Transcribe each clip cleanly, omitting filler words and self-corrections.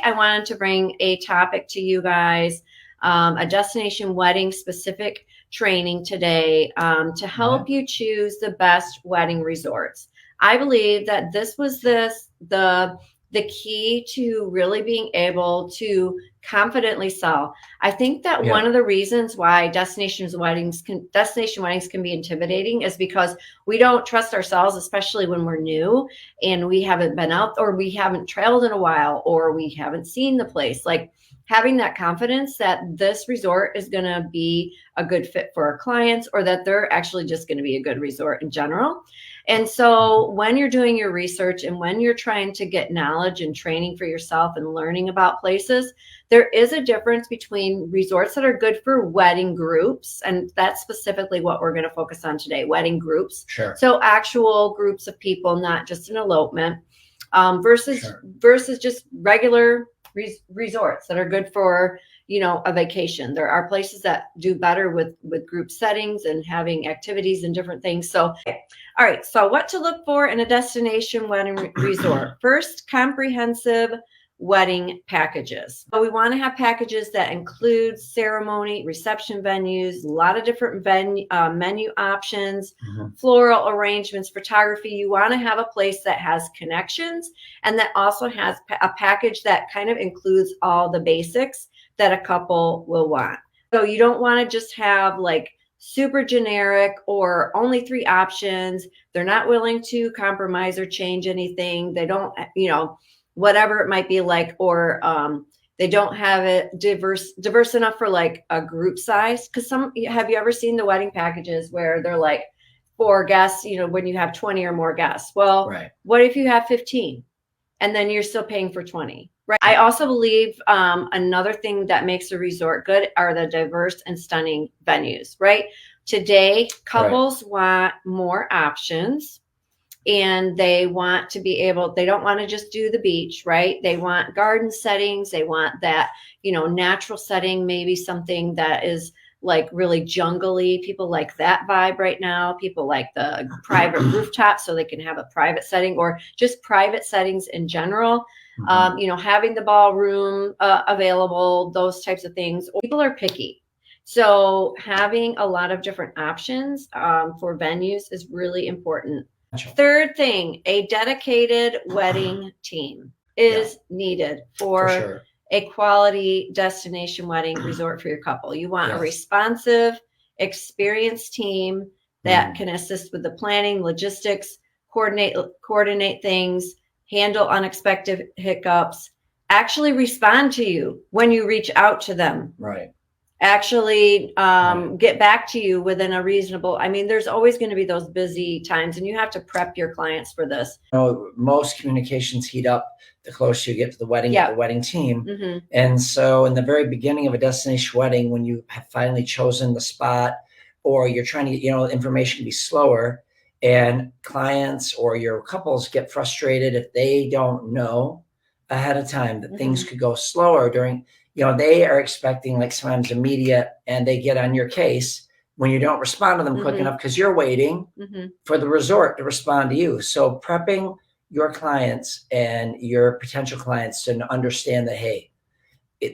I wanted to bring a topic to you guys, a destination wedding specific training today to help you choose the best wedding resorts. I believe that this was the key to really being able to confidently sell. I think that one of the reasons why destination weddings can be intimidating is because we don't trust ourselves, especially when we're new and we haven't been out, or we haven't traveled in a while, or we haven't seen the place. Like, having that confidence that this resort is going to be a good fit for our clients, or that they're actually just going to be a good resort in general. And so when you're doing your research and when you're trying to get knowledge and training for yourself and learning about places, there is a difference between resorts that are good for wedding groups. And that's specifically what we're going to focus on today, wedding groups. Sure. So actual groups of people, not just an elopement, versus just regular resorts that are good for, you know, a vacation. There are places that do better with group settings and having activities and different things. So, all right. So what to look for in a destination wedding resort? First, comprehensive wedding packages. So we want to have packages that include ceremony, reception venues, a lot of different menu options, floral arrangements, photography. You want to have a place that has connections and that also has a package that kind of includes all the basics that a couple will want. So you don't want to just have like super generic or only 3 options. They're not willing to compromise or change anything. They don't, you know, whatever it might be like, or they don't have it diverse enough for like a group size. Because have you ever seen the wedding packages where they're like 4 guests, you know, when you have 20 or more guests? Well, what if you have 15 and then you're still paying for 20? Right. I also believe another thing that makes a resort good are the diverse and stunning venues, right? Today, couples want more options, and they want to be able, they don't want to just do the beach, right? They want garden settings. They want that, you know, natural setting, maybe something that is like really jungly. People like that vibe right now. People like the private rooftop so they can have a private setting, or just private settings in general. You know, having the ballroom available, those types of things. People are picky. So having a lot of different options for venues is really important. Third thing, a dedicated wedding team is needed for a quality destination wedding resort for your couple. You want a responsive, experienced team that can assist with the planning, logistics, coordinate things, handle unexpected hiccups, actually respond to you when you reach out to them. Actually get back to you within a reasonable, I mean, there's always going to be those busy times, and you have to prep your clients for this. You know, most communications heat up the closer you get to the wedding, the wedding team. And so in the very beginning of a destination wedding, when you have finally chosen the spot, or you're trying to get, you know, information to be slower, and clients or your couples get frustrated if they don't know ahead of time that things could go slower during, you know, they are expecting like sometimes immediate, and they get on your case when you don't respond to them quick enough because you're waiting for the resort to respond to you. So prepping your clients and your potential clients to understand that, hey,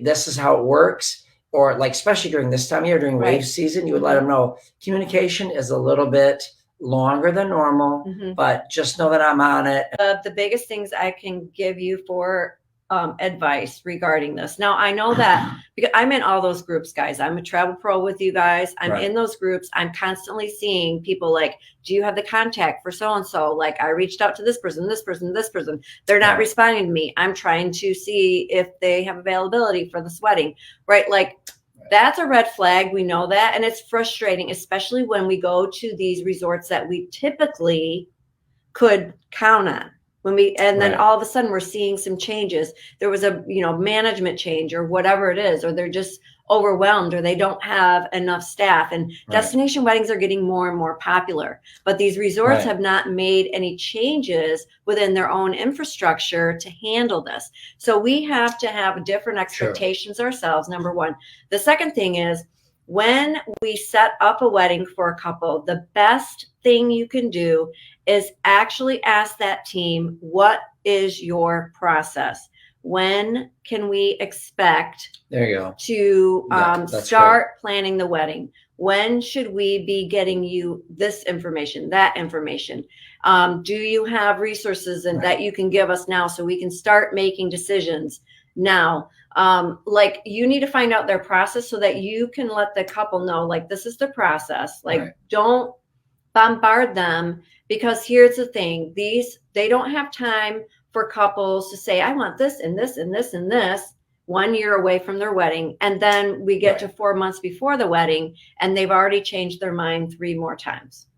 this is how it works. Or like, especially during this time of year, during wave season, you would let them know communication is a little bit longer than normal, but just know that I'm on it. The biggest things I can give you for advice regarding this. Now, I know that because I'm in all those groups, guys. I'm a travel pro with you guys. I'm in those groups. I'm constantly seeing people like, do you have the contact for so-and-so? Like, I reached out to this person, this person, this person. They're not responding to me. I'm trying to see if they have availability for this wedding, right? Like, that's a red flag. We know that. And it's frustrating, especially when we go to these resorts that we typically could count on. Then all of a sudden we're seeing some changes. There was a, you know, management change or whatever it is, or they're just overwhelmed, or they don't have enough staff. And destination weddings are getting more and more popular, but these resorts have not made any changes within their own infrastructure to handle this. So we have to have different expectations ourselves, number one. The second thing is, when we set up a wedding for a couple, the best thing you can do is actually ask that team, what is your process? when can we expect there you go to start planning the wedding? When should we be getting you this information, that information? Do you have resources that you can give us now so we can start making decisions now? Like, you need to find out their process so that you can let the couple know, like, this is the process. Like, don't bombard them, because here's the thing. They don't have time for couples to say, I want this and this and this and this 1 year away from their wedding. And then we get to 4 months before the wedding and they've already changed their mind 3 more times.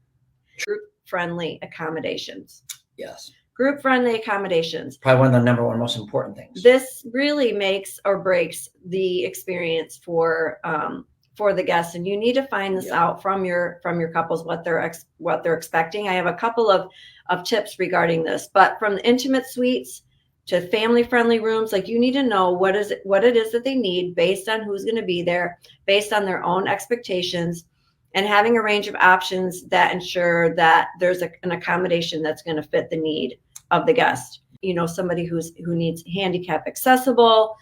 Group-friendly accommodations. Yes. Group-friendly accommodations. Probably one of the #1 most important things. This really makes or breaks the experience for the guests, and you need to find this out from your couples, what they're expecting. I have a couple of tips regarding this, but from the intimate suites to family-friendly rooms, like, you need to know what it is that they need based on who's going to be there, based on their own expectations, and having a range of options that ensure that there's an accommodation that's going to fit the need of the guest. You know, somebody who needs handicap accessible,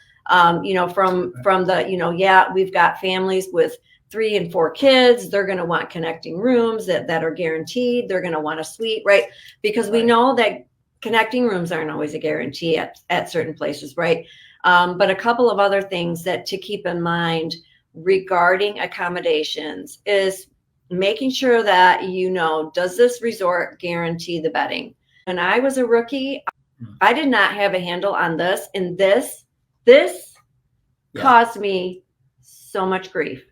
you know, from the, we've got families with 3 and 4 kids. They're going to want connecting rooms that are guaranteed. They're going to want a suite, right? Because we know that connecting rooms aren't always a guarantee at certain places, right? But a couple of other things that to keep in mind regarding accommodations is making sure that, you know, does this resort guarantee the bedding? When I was a rookie, I did not have a handle on this, and this caused me so much grief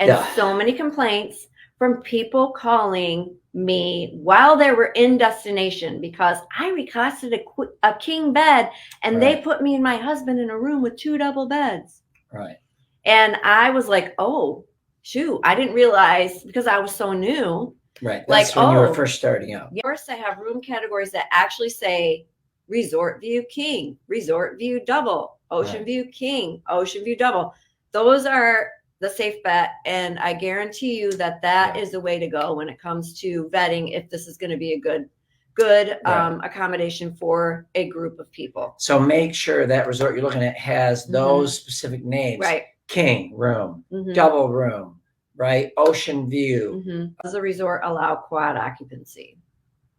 and so many complaints from people calling me while they were in destination because I requested a king bed and they put me and my husband in a room with 2 double beds. Right. And I was like, oh, shoot, I didn't realize, because I was so new. Right. That's like, when you were first starting out. First, I have room categories that actually say Resort View King, Resort View Double, Ocean View King, Ocean View Double. Those are the safe bet, and I guarantee you that is the way to go when it comes to vetting if this is going to be a good accommodation for a group of people. So make sure that resort you're looking at has those specific names. Right. King room, double room, right? Ocean view. Does the resort allow quad occupancy?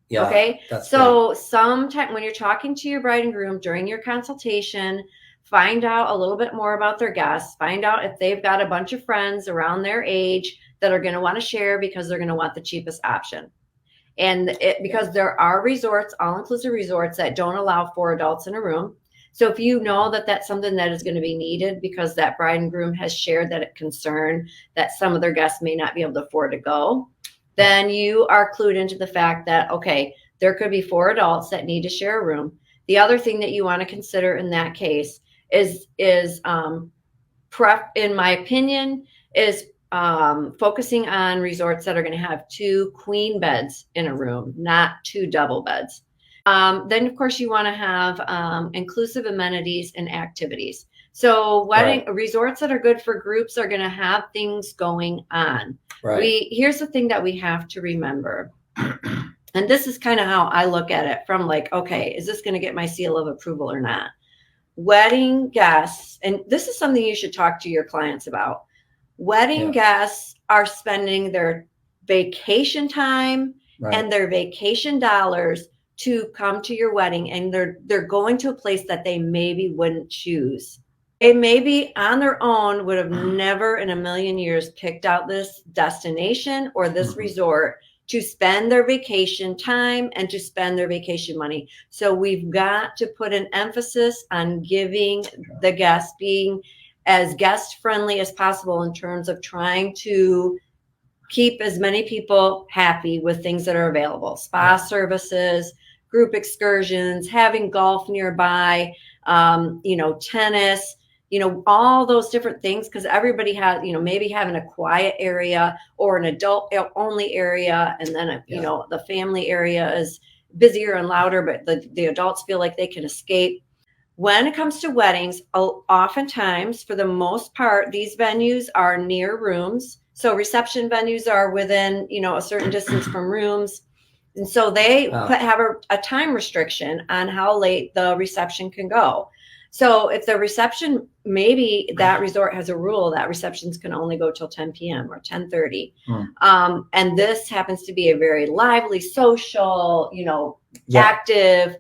Yeah. Okay. So sometime when you're talking to your bride and groom during your consultation, find out a little bit more about their guests. Find out if they've got a bunch of friends around their age that are going to want to share because they're going to want the cheapest option. And because there are resorts, all-inclusive resorts, that don't allow 4 adults in a room. So if you know that that's something that is going to be needed because that bride and groom has shared that concern that some of their guests may not be able to afford to go, then you are clued into the fact that, okay, there could be 4 adults that need to share a room. The other thing that you want to consider in that case is in my opinion, is focusing on resorts that are going to have 2 queen beds in a room, not 2 double beds. Then, of course, you want to have inclusive amenities and activities. So resorts that are good for groups are going to have things going on. Right. Here's the thing that we have to remember. And this is kind of how I look at it from like, okay, is this going to get my seal of approval or not? Wedding guests, and this is something you should talk to your clients about. Wedding guests are spending their vacation time and their vacation dollars to come to your wedding, and they're going to a place that they maybe wouldn't choose. They maybe on their own would have never in a million years picked out this destination or this resort to spend their vacation time and to spend their vacation money. So we've got to put an emphasis on giving the guests, being as guest friendly as possible in terms of trying to keep as many people happy with things that are available. Spa services, group excursions, having golf nearby, tennis, all those different things, because everybody has, maybe having a quiet area or an adult only area. And then, the family area is busier and louder, but the adults feel like they can escape. When it comes to weddings, oftentimes, for the most part, these venues are near rooms. So reception venues are within, a certain distance from rooms. And so they have a time restriction on how late the reception can go. So if the reception, maybe that resort has a rule that receptions can only go till 10 p.m. or 10:30. And this happens to be a very lively, social, active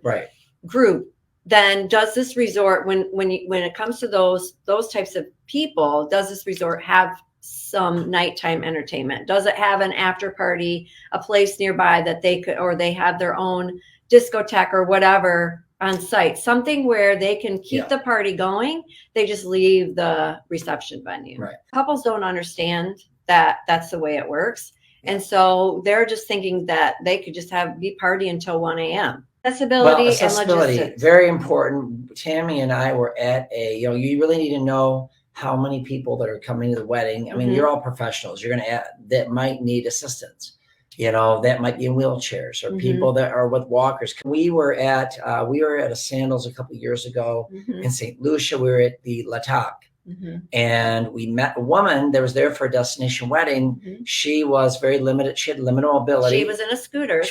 group. Then does this resort, when it comes to those types of people, does this resort have some nighttime entertainment? Does it have an after party, a place nearby that they could, or they have their own discotheque or whatever on site, something where they can keep the party going? They just leave the reception venue. Couples don't understand that that's the way it works. And so they're just thinking that they could just be party until 1 a.m. Accessibility and logistics. Very important. Tami and I were at you really need to know how many people that are coming to the wedding. I mean, you're all professionals. You're going to that might need assistance. That might be in wheelchairs or people that are with walkers. We were at a 𝗧𝗛𝗥 a couple of years ago in St. Lucia. We were at the 𝗧𝗛𝗥, and we met a woman that was there for a destination wedding. She was very limited. She had limited mobility. She was in a scooter.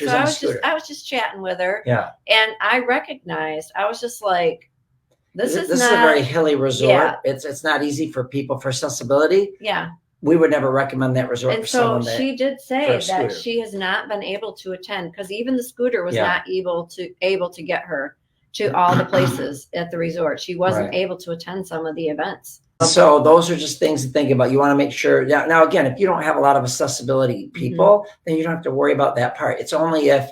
I was just chatting with her. And I recognized, I was just like, this is a very hilly resort. It's not easy for people for accessibility. We would never recommend that resort for someone. And so she did say that she has not been able to attend because even the scooter was not able to get her to all the places at the resort. She wasn't able to attend some of the events. So those are just things to think about. You want to make sure. Now, again, if you don't have a lot of accessibility people, then you don't have to worry about that part. It's only if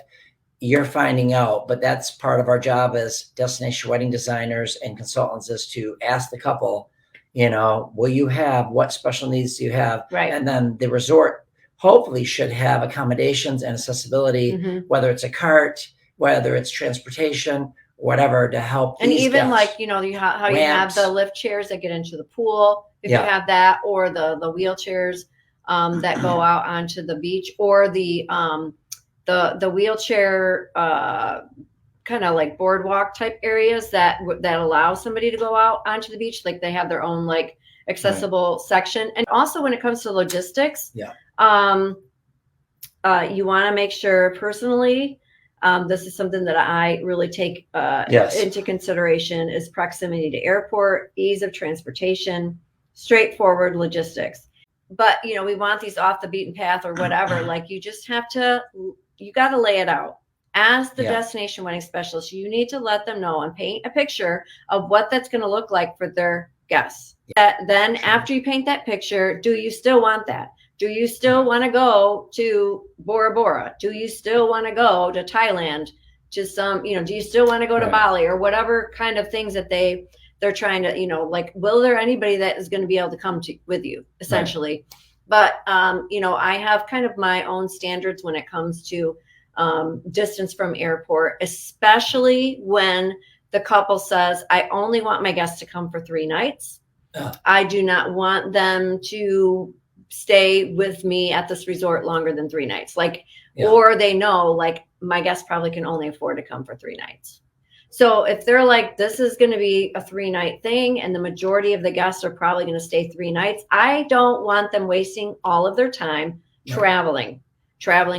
you're finding out, but that's part of our job as destination wedding designers and consultants, is to ask the couple, will you have, what special needs do you have? And then the resort hopefully should have accommodations and accessibility, whether it's a cart, whether it's transportation, whatever, to help. And even guests. How you have the lift chairs that get into the pool, if you have that, or the wheelchairs that go out onto the beach, or the wheelchair kind of like boardwalk type areas that allow somebody to go out onto the beach. Like they have their own like accessible section. And also when it comes to logistics, you want to make sure personally, this is something that I really take into consideration, is proximity to airport, ease of transportation, straightforward logistics. But, we want these off the beaten path or whatever. Like you just have to, you got to lay it out. As the destination wedding specialist, you need to let them know and paint a picture of what that's going to look like for their guests. Then after you paint that picture, do you still want that? Do you still want to go to Bora Bora? Do you still want to go to Thailand? Do you still want to go to Bali, or whatever kind of things that they're trying to, like, will there anybody that is going to be able to come with you, essentially? But, I have kind of my own standards when it comes to distance from airport, especially when the couple says, I only want my guests to come for 3 nights. I do not want them to stay with me at this resort longer than 3 nights. Or they know, like, my guests probably can only afford to come for 3 nights. So if they're like, this is going to be a 3-night thing, and the majority of the guests are probably going to stay 3 nights, I don't want them wasting all of their time traveling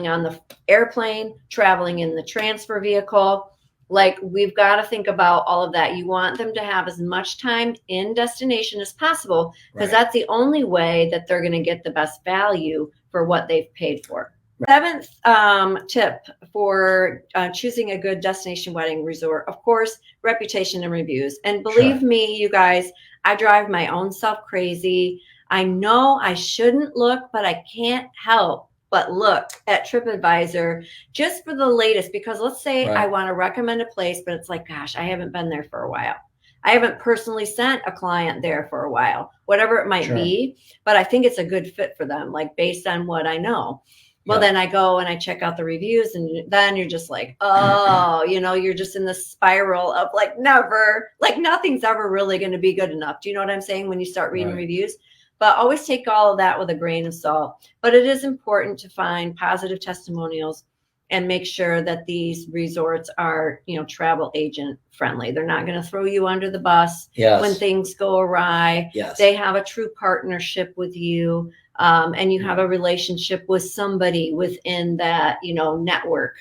on the airplane, traveling in the transfer vehicle. Like, we've got to think about all of that. You want them to have as much time in destination as possible, because that's the only way that they're going to get the best value for what they've paid for. 7th tip for choosing a good destination wedding resort, of course, reputation and reviews. And believe me, you guys, I drive my own self crazy. I know I shouldn't look, but I can't help but look at TripAdvisor just for the latest, because let's say I want to recommend a place, but it's like, gosh, I haven't been there for a while. I haven't personally sent a client there for a while, whatever it might be, but I think it's a good fit for them, like based on what I know. Well, then I go and I check out the reviews, and then you're just like, oh, you're just in the spiral of like nothing's ever really going to be good enough. Do you know what I'm saying? When you start reading reviews, but always take all of that with a grain of salt. But it is important to find positive testimonials and make sure that these resorts are, travel agent friendly. They're not going to throw you under the bus when things go awry. They have a true partnership with you. And you have a relationship with somebody within that, network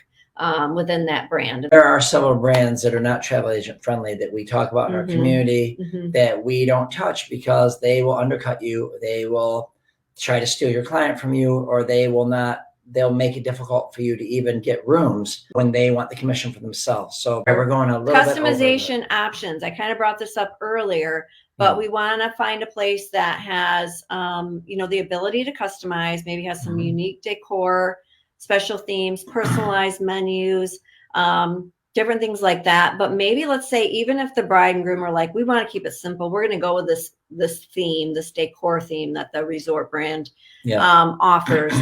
within that brand. There are several brands that are not travel agent friendly that we talk about in our community that we don't touch because they will undercut you. They will try to steal your client from you, or they'll make it difficult for you to even get rooms when they want the commission for themselves. So we're going a little customization options. I kind of brought this up earlier, but we want to find a place that has, you know, the ability to customize, maybe has some unique decor, special themes, personalized menus, different things like that. But maybe, let's say, even if the bride and groom are like, we want to keep it simple, we're going to go with this theme, this decor theme that the resort brand offers.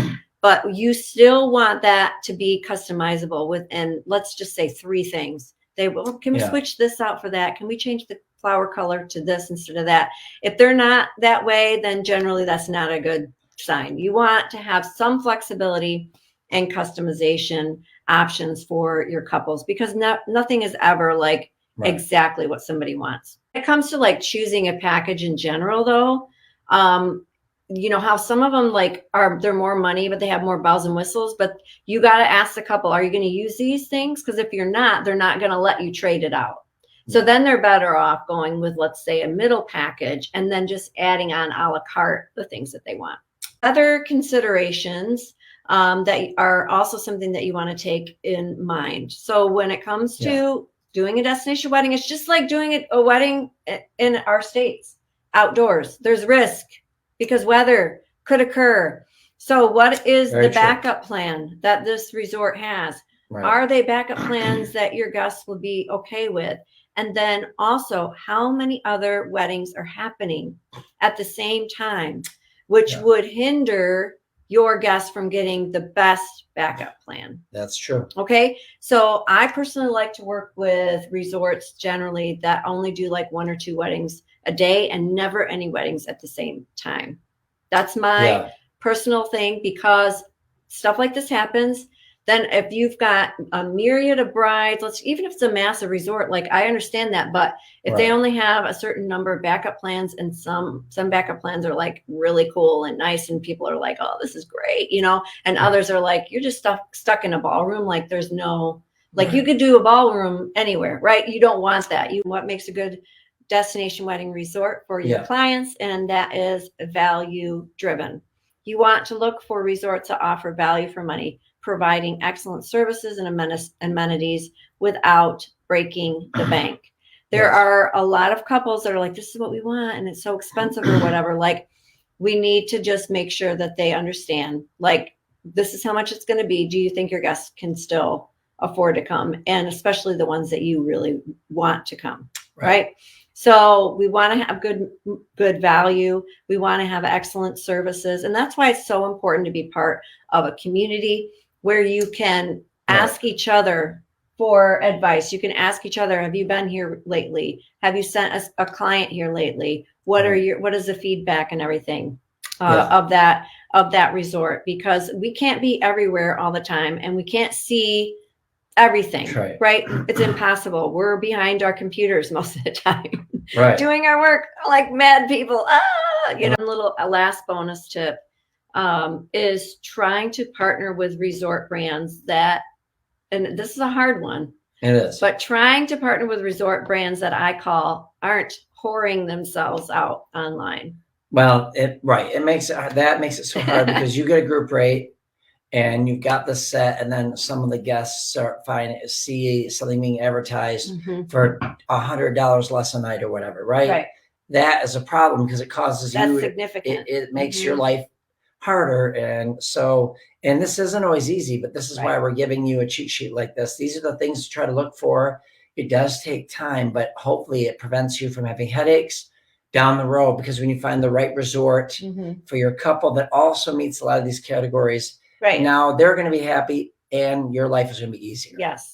But you still want that to be customizable within, let's just say, 3 things. They will, can we switch this out for that? Can we change the flower color to this instead of that? If they're not that way, then generally that's not a good sign. You want to have some flexibility and customization options for your couples, because nothing is ever like exactly what somebody wants. When it comes to like choosing a package in general, though, you know how some of them like they're more money, but they have more bells and whistles. But you got to ask the couple, are you going to use these things? Because if you're not, they're not going to let you trade it out. So then they're better off going with, let's say, a middle package and then just adding on a la carte the things that they want. Other considerations that are also something that you want to take in mind. So when it comes to doing a destination wedding, it's just like doing a wedding in our states, outdoors. There's risk because weather could occur. So what is the backup plan that this resort has? Are they backup plans that your guests will be okay with? And then also, how many other weddings are happening at the same time, which would hinder your guests from getting the best backup plan? That's true. Okay. So I personally like to work with resorts generally that only do like 1 or 2 weddings a day and never any weddings at the same time. That's my personal thing, because stuff like this happens. Then if you've got a myriad of brides, even if it's a massive resort, like I understand that, but if they only have a certain number of backup plans, and some backup plans are like really cool and nice, and people are like, oh, this is great, you know, and others are like, you're just stuck in a ballroom. Like there's no, like you could do a ballroom anywhere, right? You don't want that. What makes a good destination wedding resort for your clients, and that is value driven. You want to look for resorts that offer value for money, providing excellent services and amenities without breaking the bank. There are a lot of couples that are like, this is what we want, and it's so expensive or whatever. Like, we need to just make sure that they understand, like, this is how much it's going to be. Do you think your guests can still afford to come? And especially the ones that you really want to come, right? So we want to have good value. We want to have excellent services. And that's why it's so important to be part of a community where you can ask each other for advice. You can ask each other, have you been here lately? Have you sent a client here lately? What is the feedback and everything of that resort? Because we can't be everywhere all the time, and we can't see everything, right? It's impossible. We're behind our computers most of the time, doing our work like mad people. You know, a last bonus tip is trying to partner with resort brands that, and this is a hard one. It is. But trying to partner with resort brands that I call aren't whoring themselves out online. Well, it makes it so hard because you get a group rate and you've got the set, and then some of the guests see something being advertised for $100 less a night or whatever, right? That is a problem because it causes significant. It makes your life harder. And so, and this isn't always easy, but this is why we're giving you a cheat sheet like this. These are the things to try to look for. It does take time, but hopefully it prevents you from having headaches down the road, because when you find the right resort for your couple that also meets a lot of these categories, now they're going to be happy and your life is going to be easier. Yes.